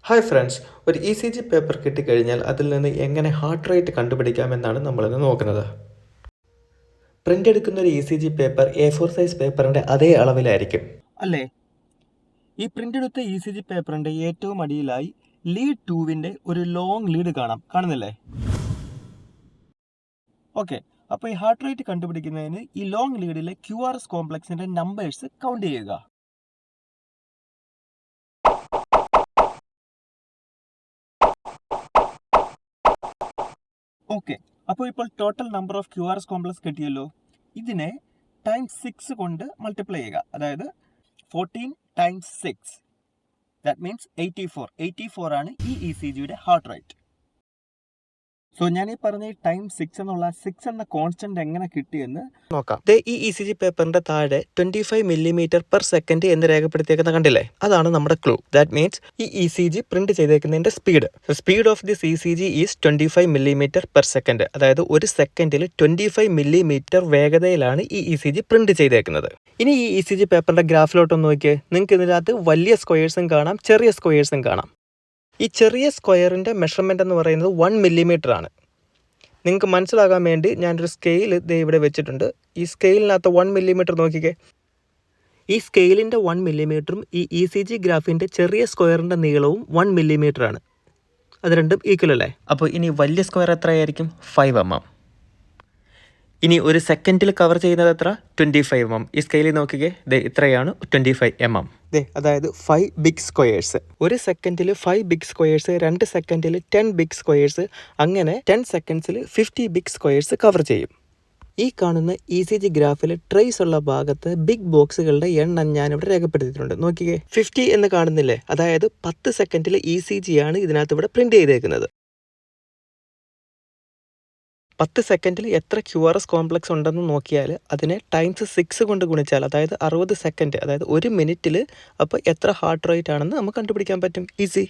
Hi friends, ഒരു ECG paper കിട്ടിക്കഴിഞ്ഞാൽ അതിൽ നിന്ന് എങ്ങനെ ഹാർട്ട് റേറ്റ് കണ്ടുപിടിക്കാമെന്നാണ് നമ്മളിന്ന് നോക്കുന്നത്. പ്രിൻ്റ് എടുക്കുന്ന ഒരു ECG പേപ്പർ A4 സൈസ് പേപ്പറിൻ്റെ അതേ അളവിലായിരിക്കും അല്ലേ? ഈ പ്രിൻ്റ് എടുത്ത ECG പേപ്പറിൻ്റെ ഏറ്റവും അടിയിലായി ലീഡ് 2വിൻ്റെ ഒരു ലോങ് ലീഡ് കാണുന്നില്ലേ? ഓക്കെ, അപ്പോൾ ഈ ഹാർട്ട് റേറ്റ് കണ്ടുപിടിക്കുന്നതിന് ഈ ലോങ് ലീഡിലെ QRS കോംപ്ലക്സിൻ്റെ നമ്പേഴ്സ് കൗണ്ട് ചെയ്യുക. ഓക്കെ, അപ്പോൾ ഇപ്പോൾ total number of QRS complex കിട്ടിയല്ലോ. ഇതിനെ ടൈംസ് 6 കൊണ്ട് മൾട്ടിപ്ലൈ ചെയ്യുക. അതായത് 14 ടൈംസ് 6, ദാറ്റ് മീൻസ് 84 ആണ് ഈ ECGയുടെ ഹാർട്ട് റേറ്റ്. സോ ഞാൻ ഈ പറഞ്ഞ ടൈം 6 എന്ന കോൺസ്റ്റന്റ് എങ്ങനെ കിട്ടിയെന്ന് നോക്കാം. ഈ ECG പേപ്പറിന്റെ താഴെ 25 മില്ലിമീറ്റർ പെർ സെക്കൻഡ് എന്ന് രേഖപ്പെടുത്തിയേക്കുന്ന കണ്ടില്ലേ? അതാണ് നമ്മുടെ ക്ലൂ. ദാറ്റ് മീൻസ് ഈ ECG പ്രിന്റ് ചെയ്തേക്കുന്നതിന്റെ speed of this ECG is 25 millimetre per second. അതായത് ഒരു സെക്കൻഡിൽ 25 മില്ലിമീറ്റർ വേഗതയിലാണ് ഈ ECG പ്രിന്റ് ചെയ്തേക്കുന്നത്. ഇനി ഈ ECG പേപ്പറിന്റെ ഗ്രാഫിലോട്ടൊന്ന് നോക്കിയേ. നിങ്ങൾക്ക് ഇതിനകത്ത് വലിയ സ്ക്വയേഴ്സും കാണാം, ചെറിയ സ്ക്വയേഴ്സും കാണാം. ഈ ചെറിയ സ്ക്വയറിൻ്റെ മെഷർമെൻ്റ് എന്ന് പറയുന്നത് 1 മില്ലിമീറ്റർ ആണ്. നിങ്ങൾക്ക് മനസ്സിലാകാൻ വേണ്ടി ഞാനൊരു സ്കെയിൽ ഇവിടെ വെച്ചിട്ടുണ്ട്. ഈ സ്കെയിലിനകത്ത് 1 മില്ലിമീറ്റർ നോക്കിക്കേ. ഈ സ്കെയിലിൻ്റെ 1 മില്ലിമീറ്ററും ഈ ECG ഗ്രാഫിൻ്റെ ചെറിയ സ്ക്വയറിൻ്റെ നീളവും 1 മില്ലിമീറ്റർ ആണ്. അത് രണ്ടും ഈക്വൽ അല്ലേ? അപ്പോൾ ഇനി വലിയ സ്ക്വയർ എത്രയായിരിക്കും? 5 mm. ഇനി ഒരു സെക്കൻഡിൽ കവർ ചെയ്യുന്നത് എത്ര? 25 mm. ഈ സ്കെയിലിൽ നോക്കിക്കേ, ഇത്രയാണ് 25 mm. അതായത് 5 ബിഗ് സ്ക്വയേഴ്സ്. ഒരു സെക്കൻഡിൽ 5 ബിഗ് സ്ക്വയേഴ്സ്, 2 സെക്കൻഡിൽ 10 ബിഗ് സ്ക്വയേഴ്സ്, അങ്ങനെ 10 സെക്കൻഡ്സിൽ 50 ബിഗ് സ്ക്വയേഴ്സ് കവർ ചെയ്യും. ഈ കാണുന്ന ECG ഗ്രാഫിൽ ട്രേസ് ഉള്ള ഭാഗത്ത് ബിഗ് ബോക്സുകളുടെ എണ്ണം ഞാനിവിടെ രേഖപ്പെടുത്തിയിട്ടുണ്ട്. നോക്കിക്കേ, 50 എന്ന് കാണുന്നില്ലേ? അതായത് 10 സെക്കൻഡിൽ ECG ആണ് ഇതിനകത്ത് ഇവിടെ പ്രിന്റ് ചെയ്തേക്കുന്നത്. 10 സെക്കൻഡിൽ എത്ര QRS കോംപ്ലക്സ് ഉണ്ടെന്ന് നോക്കിയാൽ അതിനെ ടൈംസ് 6 കൊണ്ട് ഗുണിച്ചാൽ, അതായത് 60 സെക്കൻഡ്, അതായത് ഒരു മിനിറ്റിൽ അപ്പോൾ എത്ര ഹാർട്ട് റേറ്റ് ആണെന്ന് നമുക്ക് കണ്ടുപിടിക്കാൻ പറ്റും. ഈസി.